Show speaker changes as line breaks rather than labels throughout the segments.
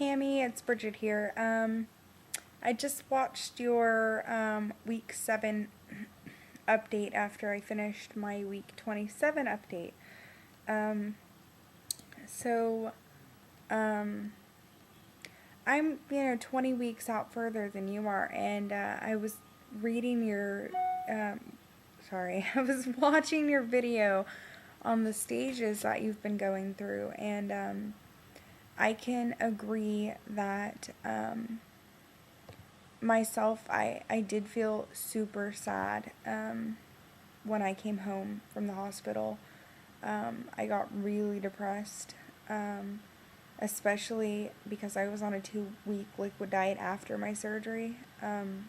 Cami, it's Bridget here. I just watched your week 7 update after I finished my week 27 update. Um, so, um, I'm, 20 weeks out further than you are, and I was reading your, um, I was watching your video on the stages that you've been going through, and I can agree that myself, I did feel super sad when I came home from the hospital. I got really depressed, especially because I was on a 2-week liquid diet after my surgery, and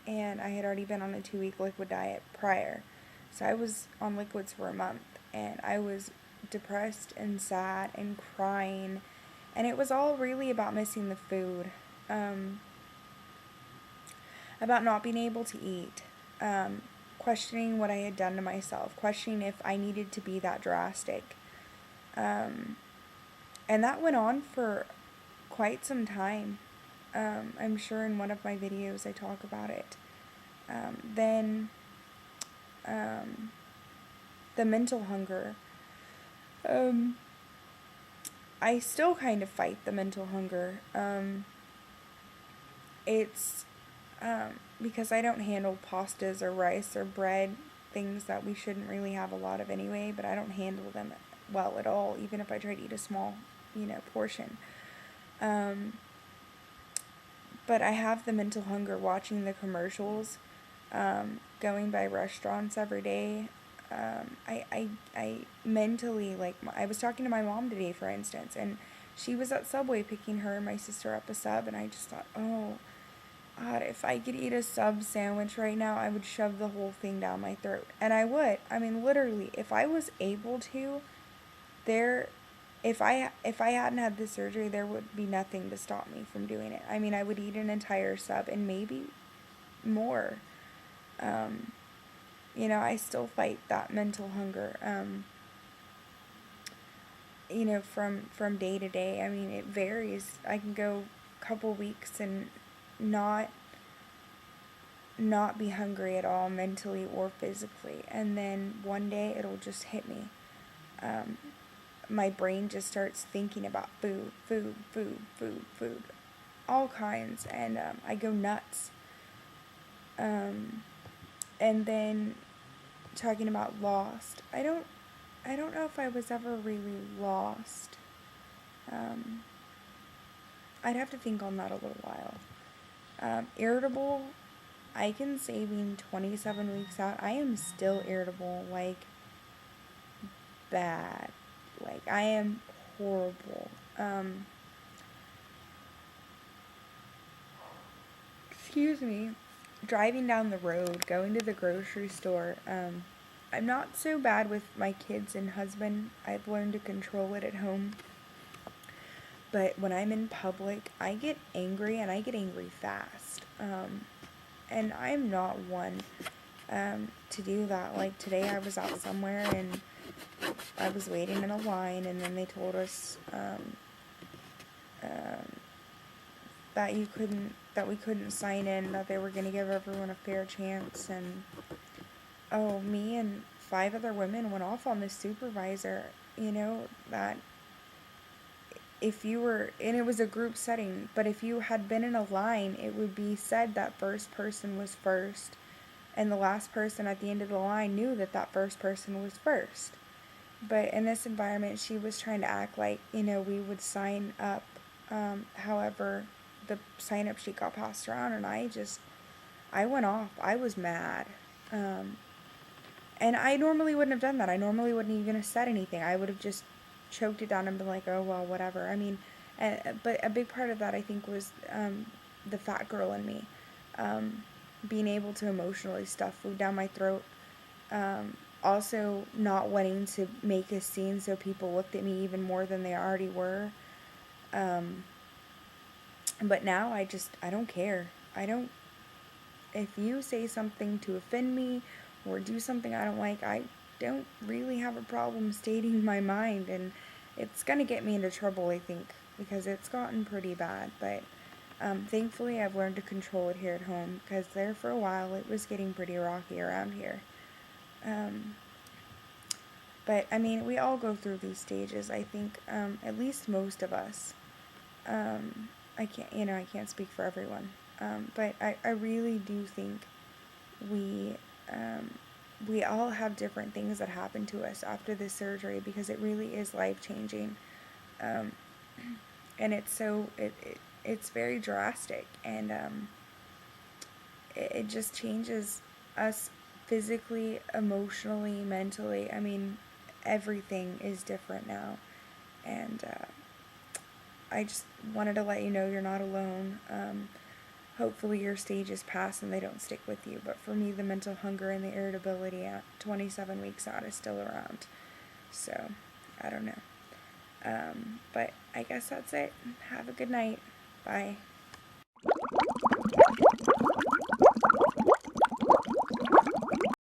I had already been on a 2-week liquid diet prior. So I was on liquids for a month, and I was depressed and sad and crying, and it was all really about missing the food, about not being able to eat, questioning what I had done to myself, questioning if I needed to be that drastic. And that went on for quite some time. I'm sure in one of my videos I talk about it. Then the mental hunger. I still kind of fight the mental hunger. It's because I don't handle pastas or rice or bread, things that we shouldn't really have a lot of anyway, but I don't handle them well at all, even if I try to eat a small, portion. But I have the mental hunger watching the commercials, going by restaurants every day. I mentally, I was talking to my mom today, for instance, and she was at Subway picking her and my sister up a sub, and I just thought, oh, God, if I could eat a sub sandwich right now, I would shove the whole thing down my throat. And I would. I mean, literally, if I was able to, if I hadn't had this surgery, there would be nothing to stop me from doing it. I mean, I would eat an entire sub and maybe more. I still fight that mental hunger. From day to day. I mean, it varies. I can go a couple weeks and not be hungry at all, mentally or physically, and then one day it'll just hit me. My brain just starts thinking about food, all kinds, and I go nuts. And then talking about lost, I don't know if I was ever really lost. I'd have to think on that a little while. Irritable, I can say being 27 weeks out, I am still irritable, bad. I am horrible. Excuse me. Driving down the road, going to the grocery store, I'm not so bad with my kids and husband. I've learned to control it at home. But when I'm in public, I get angry, and I get angry fast. And I'm not one to do that. Like today I was out somewhere and I was waiting in a line, and then they told us that we couldn't sign in, that they were going to give everyone a fair chance, and me and 5 other women went off on this supervisor, that if you were, and it was a group setting, but if you had been in a line, it would be said that first person was first, and the last person at the end of the line knew that first person was first. But in this environment, she was trying to act like, we would sign up, however, the sign-up sheet got passed around, and I went off. I was mad. And I normally wouldn't have done that. I normally wouldn't even have said anything. I would have just choked it down and been like, oh, well, whatever. I mean, but a big part of that, I think, was the fat girl in me. Being able to emotionally stuff food down my throat. Also not wanting to make a scene so people looked at me even more than they already were. But now I don't care. If you say something to offend me or do something I don't like, I don't really have a problem stating my mind, and it's gonna get me into trouble, I think. because it's gotten pretty bad, but thankfully I've learned to control it here at home, because there for a while it was getting pretty rocky around here. But I mean, we all go through these stages. I think at least most of us. I can't speak for everyone, but I really do think we we all have different things that happen to us after this surgery, because it really is life changing, um, and it's very drastic, and it just changes us physically, emotionally, mentally. I mean, everything is different now, and I just wanted to let you know you're not alone. Hopefully your stages pass and they don't stick with you. But for me, the mental hunger and the irritability at 27 weeks out is still around. So, I don't know. But I guess that's it. Have a good night. Bye.